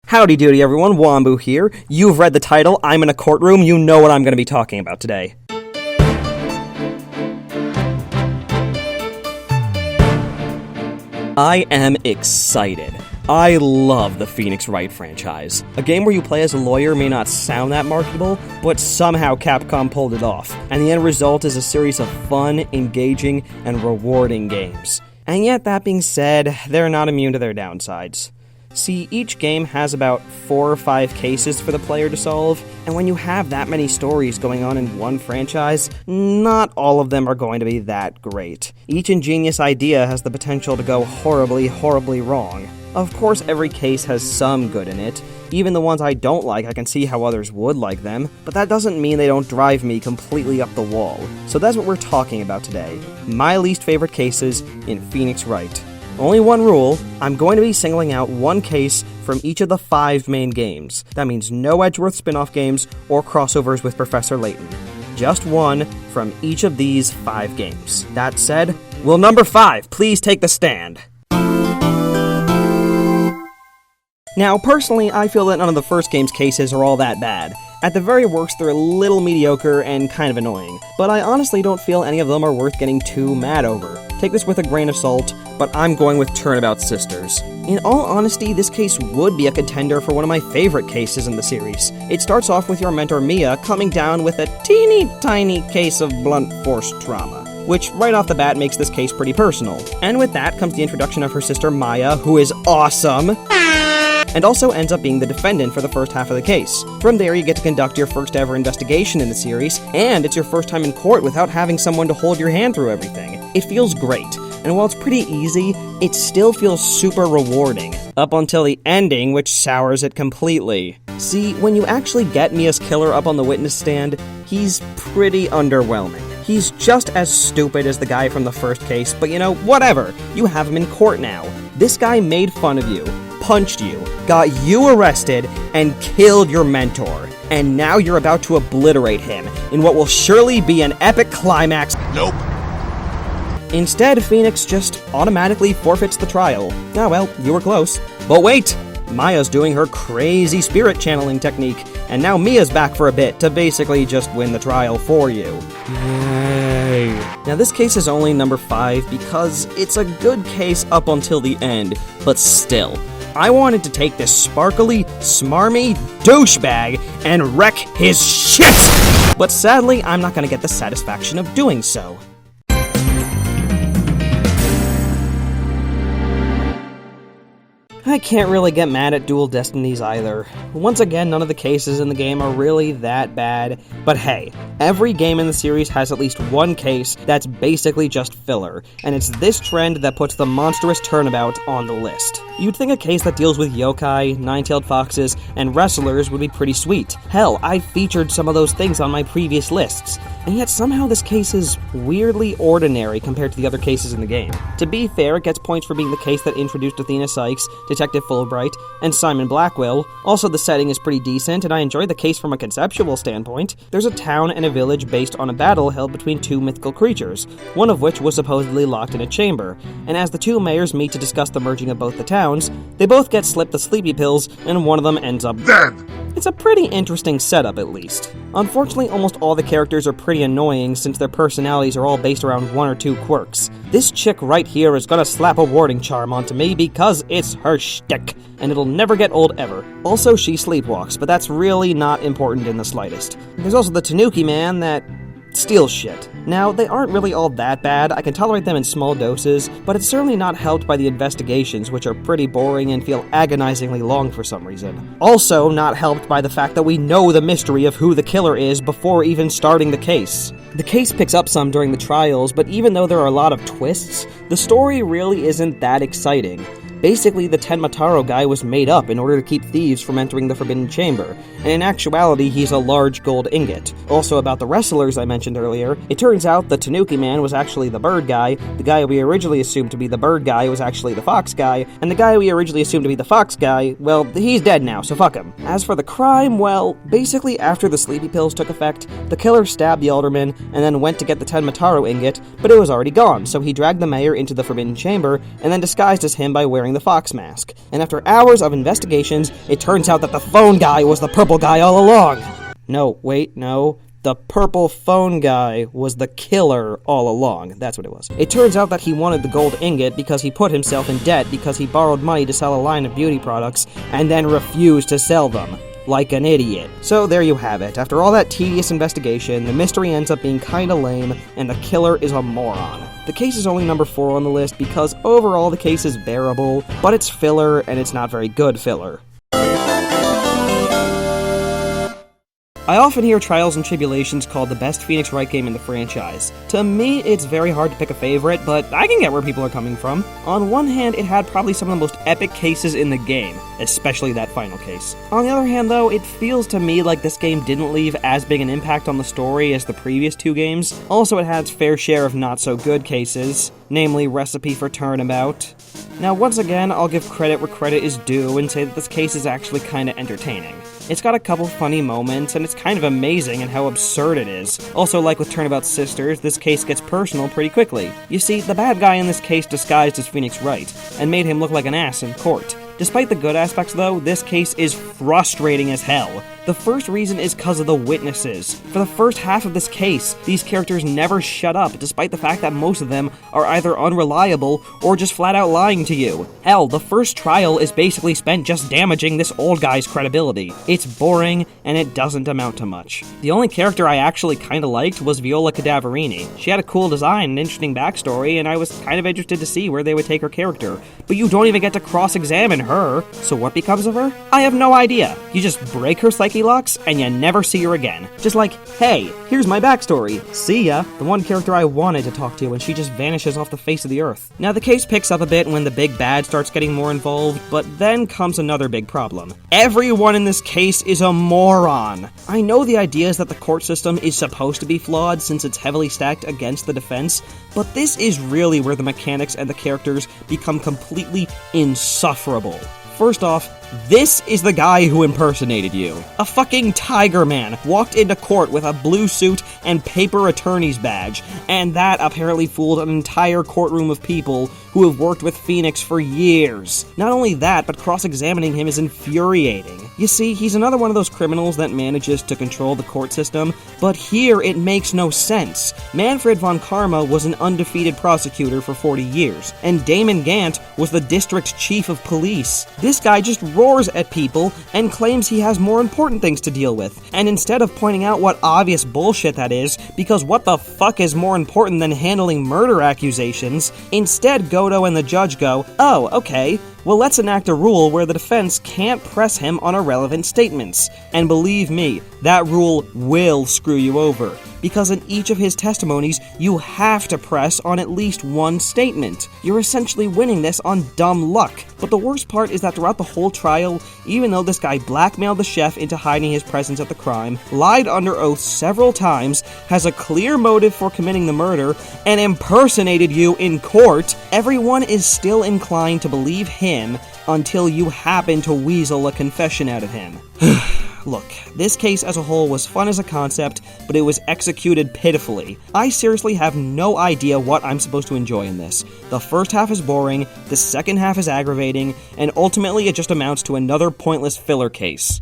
Howdy doody everyone, Wambus here. You've read the title, I'm in a courtroom, you know what I'm going to be talking about today. I am excited. I love the Phoenix Wright franchise. A game where you play as a lawyer may not sound that marketable, but somehow Capcom pulled it off, and the end result is a series of fun, engaging, and rewarding games. And yet, that being said, they're not immune to their downsides. See, each game has about 4 or 5 cases for the player to solve, and when you have that many stories going on in one franchise, not all of them are going to be that great. Each ingenious idea has the potential to go horribly, horribly wrong. Of course, every case has some good in it. Even the ones I don't like, I can see how others would like them, but that doesn't mean they don't drive me completely up the wall. So that's what we're talking about today. My least favorite cases in Phoenix Wright. Only one rule, I'm going to be singling out one case from each of the 5 main games. That means no Edgeworth spin-off games or crossovers with Professor Layton. Just one from each of these 5 games. That said, will number 5 please take the stand? Now, personally, I feel that none of the first game's cases are all that bad. At the very worst, they're a little mediocre and kind of annoying, but I honestly don't feel any of them are worth getting too mad over. Take this with a grain of salt, but I'm going with Turnabout Sisters. In all honesty, this case would be a contender for one of my favorite cases in the series. It starts off with your mentor Mia coming down with a teeny tiny case of blunt force trauma, which right off the bat makes this case pretty personal. And with that comes the introduction of her sister Maya, who is awesome, and also ends up being the defendant for the first half of the case. From there, you get to conduct your first ever investigation in the series, and it's your first time in court without having someone to hold your hand through everything. It feels great, and while it's pretty easy, it still feels super rewarding. Up until the ending, which sours it completely. See, when you actually get Mia's killer up on the witness stand, he's pretty underwhelming. He's just as stupid as the guy from the first case, but you know, whatever. You have him in court now. This guy made fun of you, punched you, got you arrested, and killed your mentor. And now you're about to obliterate him in what will surely be an epic climax. Nope. Instead, Phoenix just automatically forfeits the trial. Ah well, you were close. But wait! Maya's doing her crazy spirit channeling technique, and now Mia's back for a bit to basically just win the trial for you. Yay! Now this case is only number 5 because it's a good case up until the end, but still. I wanted to take this sparkly, smarmy douchebag and wreck his shit! But sadly, I'm not gonna get the satisfaction of doing so. I can't really get mad at Dual Destinies either. Once again, none of the cases in the game are really that bad, but hey, every game in the series has at least one case that's basically just filler, and it's this trend that puts the monstrous Turnabout on the list. You'd think a case that deals with yokai, nine-tailed foxes, and wrestlers would be pretty sweet. Hell, I've featured some of those things on my previous lists, and yet somehow this case is weirdly ordinary compared to the other cases in the game. To be fair, it gets points for being the case that introduced Athena Sykes, Detective Fulbright, and Simon Blackwell. Also, the setting is pretty decent, and I enjoy the case from a conceptual standpoint. There's a town and a village based on a battle held between 2 mythical creatures, one of which was supposedly locked in a chamber, and as the 2 mayors meet to discuss the merging of both the towns, they both get slipped the sleepy pills, and one of them ends up dead. It's a pretty interesting setup, at least. Unfortunately, almost all the characters are pretty annoying since their personalities are all based around 1 or 2 quirks. This chick right here is gonna slap a warding charm onto me because it's her shtick, and it'll never get old ever. Also, she sleepwalks, but that's really not important in the slightest. There's also the Tanuki man that steals shit. Now, they aren't really all that bad, I can tolerate them in small doses, but it's certainly not helped by the investigations, which are pretty boring and feel agonizingly long for some reason. Also not helped by the fact that we know the mystery of who the killer is before even starting the case. The case picks up some during the trials, but even though there are a lot of twists, the story really isn't that exciting. Basically, the Tenmataro guy was made up in order to keep thieves from entering the Forbidden Chamber, and in actuality, he's a large gold ingot. Also, about the wrestlers I mentioned earlier, it turns out the Tanuki man was actually the bird guy, the guy we originally assumed to be the bird guy was actually the fox guy, and the guy we originally assumed to be the fox guy, well, he's dead now, so fuck him. As for the crime, well, basically after the sleepy pills took effect, the killer stabbed the alderman, and then went to get the Tenmataro ingot, but it was already gone, so he dragged the mayor into the Forbidden Chamber, and then disguised as him by wearing wearing the fox mask. And after hours of investigations, it turns out that the phone guy was the purple guy all along. No. The purple phone guy was the killer all along. That's what it was. It turns out that he wanted the gold ingot because he put himself in debt because he borrowed money to sell a line of beauty products and then refused to sell them. Like an idiot. So there you have it. After all that tedious investigation, the mystery ends up being kinda lame, and the killer is a moron. The case is only number 4 on the list because overall the case is bearable, but it's filler, and it's not very good filler. I often hear Trials and Tribulations called the best Phoenix Wright game in the franchise. To me, it's very hard to pick a favorite, but I can get where people are coming from. On one hand, it had probably some of the most epic cases in the game, especially that final case. On the other hand, though, it feels to me like this game didn't leave as big an impact on the story as the previous 2 games. Also, it had its fair share of not-so-good cases, namely Recipe for Turnabout. Now, once again, I'll give credit where credit is due and say that this case is actually kinda entertaining. It's got a couple funny moments, and it's kind of amazing in how absurd it is. Also, like with Turnabout Sisters, this case gets personal pretty quickly. You see, the bad guy in this case disguised as Phoenix Wright, and made him look like an ass in court. Despite the good aspects, though, this case is frustrating as hell. The first reason is because of the witnesses. For the first half of this case, these characters never shut up, despite the fact that most of them are either unreliable or just flat out lying to you. Hell, the first trial is basically spent just damaging this old guy's credibility. It's boring, and it doesn't amount to much. The only character I actually kinda liked was Viola Cadaverini. She had a cool design and interesting backstory, and I was kind of interested to see where they would take her character. But you don't even get to cross-examine her, so what becomes of her? I have no idea. You just break her psyche locks, and you never see her again. Just like, hey, here's my backstory. See ya. The one character I wanted to talk to, and she just vanishes off the face of the earth. Now, the case picks up a bit when the big bad starts getting more involved, but then comes another big problem. Everyone in this case is a moron. I know the idea is that the court system is supposed to be flawed since it's heavily stacked against the defense, but this is really where the mechanics and the characters become completely insufferable. First off, this is the guy who impersonated you. A fucking Tiger Man walked into court with a blue suit and paper attorney's badge, and that apparently fooled an entire courtroom of people who have worked with Phoenix for years. Not only that, but cross-examining him is infuriating. You see, he's another one of those criminals that manages to control the court system, but here it makes no sense. Manfred von Karma was an undefeated prosecutor for 40 years, and Damon Gant was the district chief of police. This guy just roars at people and claims he has more important things to deal with. And instead of pointing out what obvious bullshit that is, because what the fuck is more important than handling murder accusations, instead Godo and the judge go, oh, okay, well, let's enact a rule where the defense can't press him on irrelevant statements. And believe me, that rule will screw you over. Because in each of his testimonies, you have to press on at least one statement. You're essentially winning this on dumb luck. But the worst part is that throughout the whole trial, even though this guy blackmailed the chef into hiding his presence at the crime, lied under oath several times, has a clear motive for committing the murder, and impersonated you in court, everyone is still inclined to believe him until you happen to weasel a confession out of him. Look, this case as a whole was fun as a concept, but it was executed pitifully. I seriously have no idea what I'm supposed to enjoy in this. The first half is boring, the second half is aggravating, and ultimately it just amounts to another pointless filler case.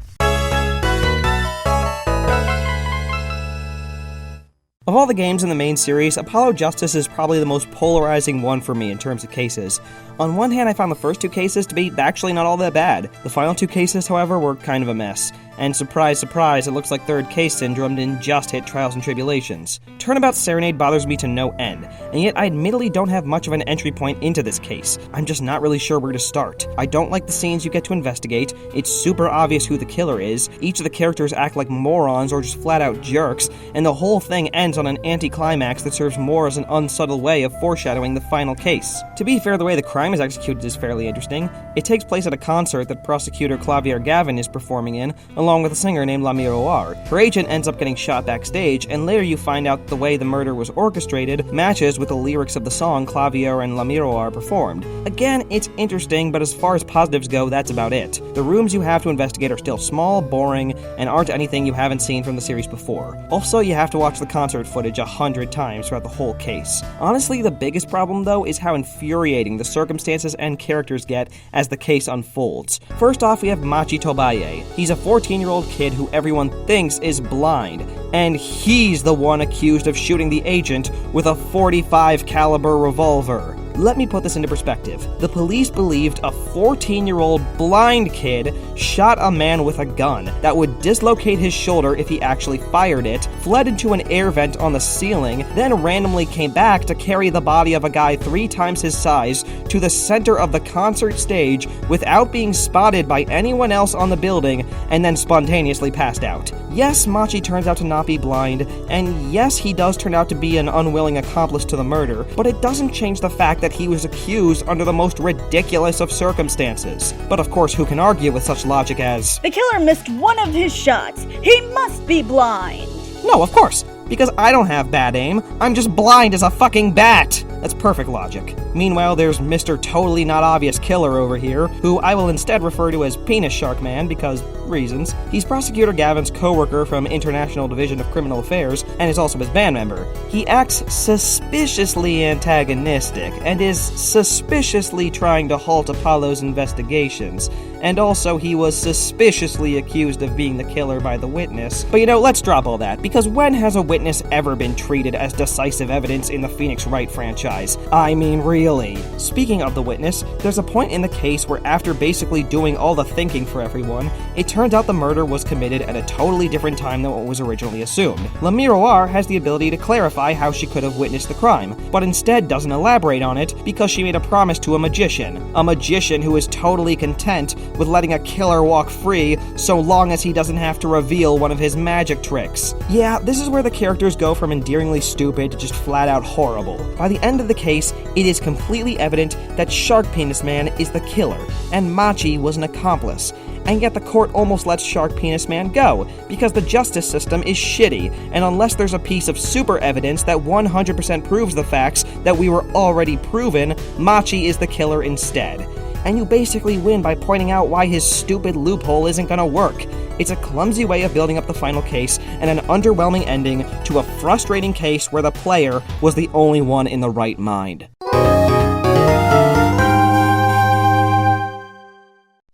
Of all the games in the main series, Apollo Justice is probably the most polarizing one for me in terms of cases. On one hand, I found the first 2 cases to be actually not all that bad. The final 2 cases, however, were kind of a mess. And surprise, surprise, it looks like third case syndrome didn't just hit Trials and Tribulations. Turnabout Serenade bothers me to no end, and yet I admittedly don't have much of an entry point into this case. I'm just not really sure where to start. I don't like the scenes you get to investigate, it's super obvious who the killer is, each of the characters act like morons or just flat out jerks, and the whole thing ends on an anticlimax that serves more as an unsubtle way of foreshadowing the final case. To be fair, the way the crime is executed is fairly interesting. It takes place at a concert that prosecutor Clavier Gavin is performing in, along with a singer named La Miroir. Her agent ends up getting shot backstage, and later you find out the way the murder was orchestrated matches with the lyrics of the song Clavier and La Miroir performed. Again, it's interesting, but as far as positives go, that's about it. The rooms you have to investigate are still small, boring, and aren't anything you haven't seen from the series before. Also, you have to watch the concert footage 100 times throughout the whole case. Honestly, the biggest problem, though, is how infuriating the circumstances and characters get as the case unfolds. First off, we have Machi Tobaye. He's a 14-year-old kid who everyone thinks is blind, and he's the one accused of shooting the agent with a .45 caliber revolver. Let me put this into perspective. The police believed a 14-year-old blind kid shot a man with a gun that would dislocate his shoulder if he actually fired it, fled into an air vent on the ceiling, then randomly came back to carry the body of a guy 3 times his size to the center of the concert stage without being spotted by anyone else on the building, and then spontaneously passed out. Yes, Machi turns out to not be blind, and yes, he does turn out to be an unwilling accomplice to the murder, but it doesn't change the fact that he was accused under the most ridiculous of circumstances. But of course, who can argue with such logic as, "The killer missed one of his shots. He must be blind." No, of course, because I don't have bad aim. I'm just blind as a fucking bat. That's perfect logic. Meanwhile, there's Mr. Totally Not Obvious Killer over here, who I will instead refer to as Penis Shark Man because reasons. He's Prosecutor Gavin's co-worker from International Division of Criminal Affairs, and is also his band member. He acts suspiciously antagonistic, and is suspiciously trying to halt Apollo's investigations, and also he was suspiciously accused of being the killer by the witness. But let's drop all that, because when has a witness ever been treated as decisive evidence in the Phoenix Wright franchise? I mean, really. Speaking of the witness, there's a point in the case where after basically doing all the thinking for everyone, it turns out the murder was committed at a totally different time than what was originally assumed. La Miroir has the ability to clarify how she could have witnessed the crime, but instead doesn't elaborate on it because she made a promise to a magician who is totally content with letting a killer walk free so long as he doesn't have to reveal one of his magic tricks. Yeah, this is where the characters go from endearingly stupid to just flat out horrible. By the end of the case, it is completely evident that Shark Penis Man is the killer, and Machi was an accomplice. And yet the court almost lets Shark Penis Man go, because the justice system is shitty, and unless there's a piece of super evidence that 100% proves the facts that we were already proven, Machi is the killer instead. And you basically win by pointing out why his stupid loophole isn't gonna work. It's a clumsy way of building up the final case, and an underwhelming ending to a frustrating case where the player was the only one in the right mind.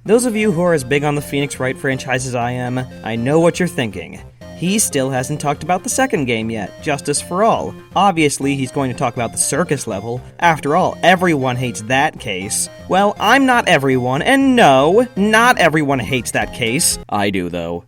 Those of you who are as big on the Phoenix Wright franchise as I am, I know what you're thinking. He still hasn't talked about the second game yet, Justice for All. Obviously, he's going to talk about the circus level. After all, everyone hates that case. Well, I'm not everyone, and no, not everyone hates that case. I do, though.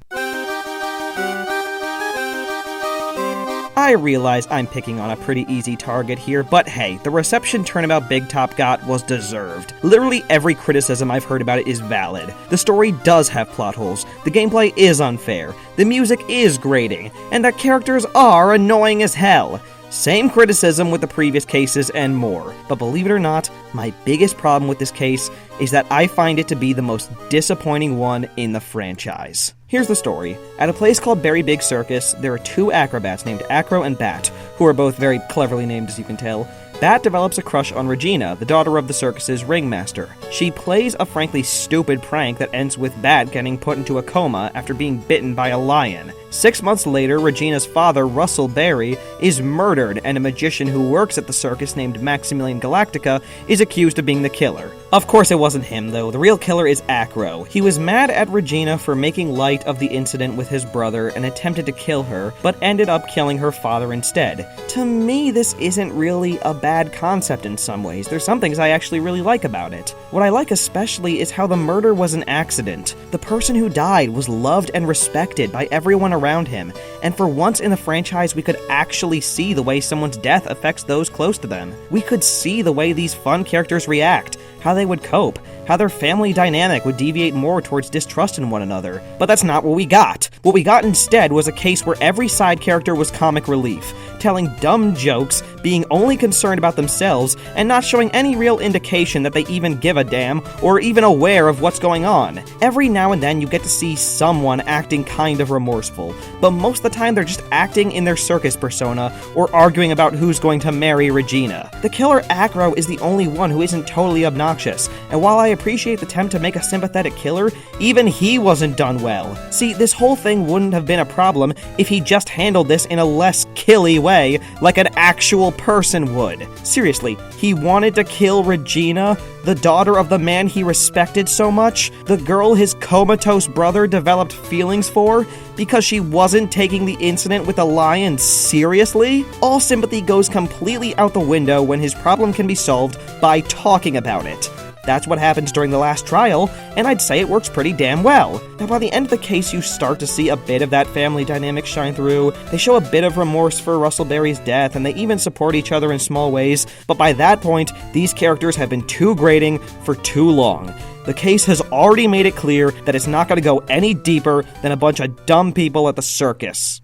I realize I'm picking on a pretty easy target here, but hey, the reception Turnabout Big Top got was deserved. Literally every criticism I've heard about it is valid. The story does have plot holes, the gameplay is unfair, the music is grating, and the characters are annoying as hell. Same criticism with the previous cases and more. But believe it or not, my biggest problem with this case is that I find it to be the most disappointing one in the franchise. Here's the story. At a place called Berry Big Circus, there are 2 acrobats named Acro and Bat, who are both very cleverly named as you can tell. Bat develops a crush on Regina, the daughter of the circus's ringmaster. She plays a frankly stupid prank that ends with Bat getting put into a coma after being bitten by a lion. 6 months later, Regina's father, Russell Berry, is murdered, and a magician who works at the circus named Maximilian Galactica is accused of being the killer. Of course it wasn't him, though. The real killer is Acro. He was mad at Regina for making light of the incident with his brother and attempted to kill her, but ended up killing her father instead. To me, this isn't really a bad concept in some ways. There's some things I actually really like about it. What I like especially is how the murder was an accident. The person who died was loved and respected by everyone around him, and for once in the franchise we could actually see the way someone's death affects those close to them. We could see the way these fun characters react, how they would cope, how their family dynamic would deviate more towards distrust in one another. But that's not what we got. What we got instead was a case where every side character was comic relief, telling dumb jokes, being only concerned about themselves, and not showing any real indication that they even give a damn, or even aware of what's going on. Every now and then you get to see someone acting kind of remorseful, but most of the time they're just acting in their circus persona, or arguing about who's going to marry Regina. The killer Acro is the only one who isn't totally obnoxious, and while I appreciate the attempt to make a sympathetic killer, even he wasn't done well. See, this whole thing wouldn't have been a problem if he just handled this in a less killy way, like an actual person would. Seriously, he wanted to kill Regina, the daughter of the man he respected so much, the girl his comatose brother developed feelings for, because she wasn't taking the incident with the lion seriously? All sympathy goes completely out the window when his problem can be solved by talking about it. That's what happens during the last trial, and I'd say it works pretty damn well. Now, by the end of the case, you start to see a bit of that family dynamic shine through. They show a bit of remorse for Russell Berry's death, and they even support each other in small ways, but by that point, these characters have been too grating for too long. The case has already made it clear that it's not going to go any deeper than a bunch of dumb people at the circus.